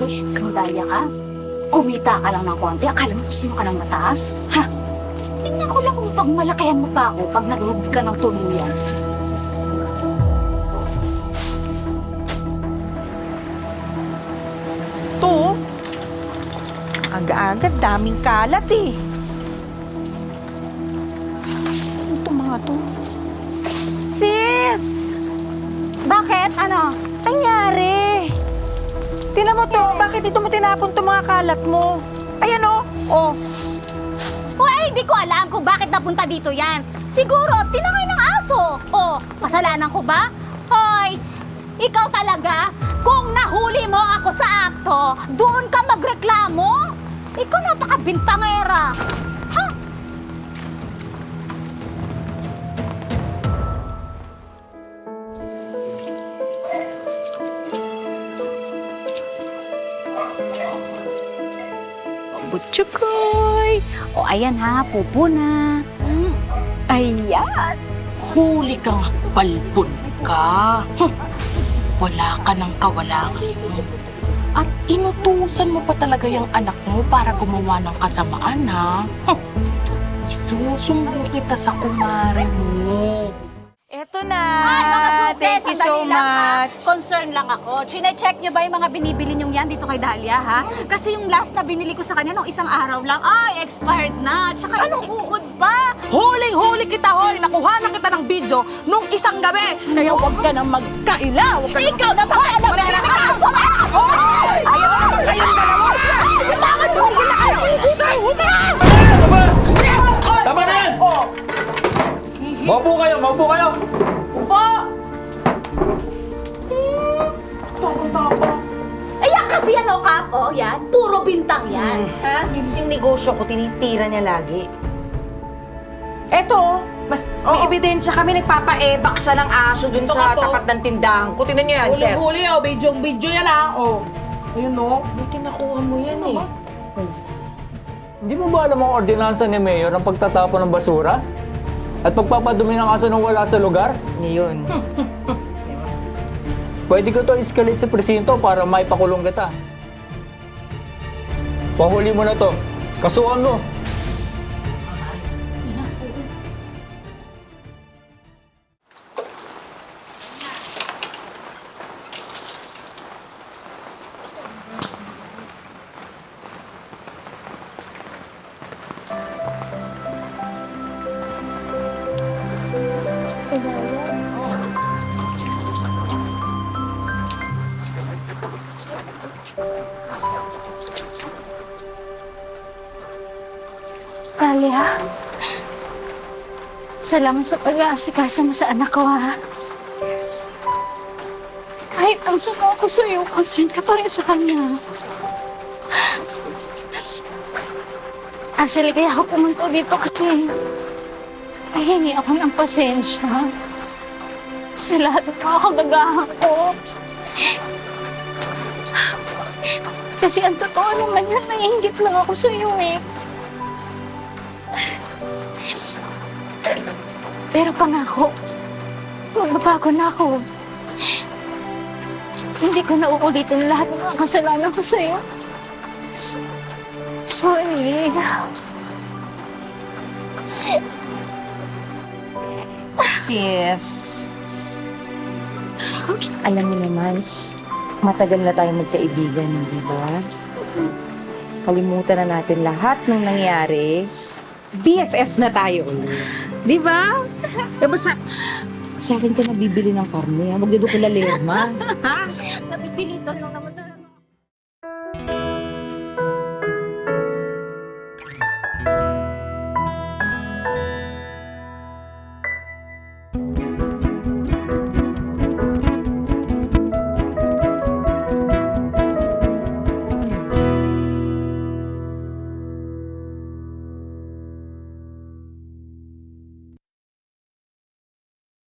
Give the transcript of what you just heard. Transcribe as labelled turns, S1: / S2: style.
S1: Buisit kang daya ka. Kumita ka lang ng konti, akala mo kung sino ka ng mataas? Ha? Tingnan ko lang kung pagmalakihan mo pa ako pag nagrubi ka ng tuluyan.
S2: To, aga-aga, daming kalat eh. Ito mga to. Sis!
S1: Bakit? Ano?
S2: Nangyari? Tingnan mo to, bakit dito mo tinapon to mga kalat mo? Ayan o, oh.
S1: Uy, di ko alam kung bakit napunta dito yan. Siguro, tinangay ng aso. O, kasalanan ko ba? Hoy, ikaw talaga, kung nahuli mo ako sa akto, doon ka magreklamo? Ikaw napakabintangera. Ha?
S2: Butsukoy!
S1: O, ayan ha, pupo na.
S2: Ayan!
S3: Huli kang balbon ka. Wala ka ng kawalangan mo. At inutusan mo pa talaga yung anak mo para gumawa ng kasamaan, ha? Isusumbong kita sa kumare mo.
S2: Eto na!
S1: Ay, mga sukles,
S2: Thank you so
S1: sandali lang, ha?
S2: much!
S1: Concern lang ako. Chine-check niyo ba yung mga binibili niyong yan dito kay Dahlia, ha? Kasi yung last na binili ko sa kanya nung isang araw lang, ay, expired na. Tsaka anong uod pa?
S3: Huling-huli kita, hoy! Nakuha na kita ng video nung isang gabi. Kaya huwag ka nang magkaila. Huwag ka
S1: Ikaw na pakialam!
S3: Wala na ka!
S1: Hoy!
S3: Ayaw na kayong dalawa! Bitawan mo! Huli na kayo!
S4: Tama na yan! Maupo kayo! Maupo kayo!
S1: Ayan kasi yan, o, Kap. O, yan. Puro bintang yan. Ha?
S2: Yung negosyo ko, tinitira niya lagi. Eto, may ebidensya kami, nagpapa-ebak siya ng aso dun
S3: Ito
S2: sa
S3: ka po.
S2: tapat ng tindahan ko. Tingnan niyo yan, sir.
S3: Huli-huli, oh. Video yan, ha? Oh. Ayun, no?
S2: Buti nakuha mo yan eh.
S4: Hindi mo ba alam ang ordinansa ni Mayor ang pagtatapon ng basura? At pagpapadumi ng aso nang wala sa lugar?
S2: Yun.
S4: Pwede ko to escalate sa presinto para maipakulong kita. Pahuli mo na to. Kasuhan mo.
S1: Dahlia, salamat sa pag-aasikasa mo sa anak ko, ha? Kahit ang sama ko sa'yo, concern ka pa rin sa kanya. Actually, kaya ako pumunta dito kasi nahingi ako ng pasensya sa lahat ng mga kagagahan ko. Kasi ang totoo naman yan, naiinggit lang ako sa'yo eh. Pero pangako, magbabago na ako. Hindi ko na uulitin lahat ng mga kasalanan ko sa'yo. Sorry.
S2: Sis, alam mo naman, matagal na tayo magkaibigan, di ba? Kalimutan na natin lahat ng nangyari. BFF na tayo ulit. Di ba? Diba sa akin ka nabibili ng karne, ha? Huwag dito kila Lerma. Ha?
S1: Napipilitan lang naman na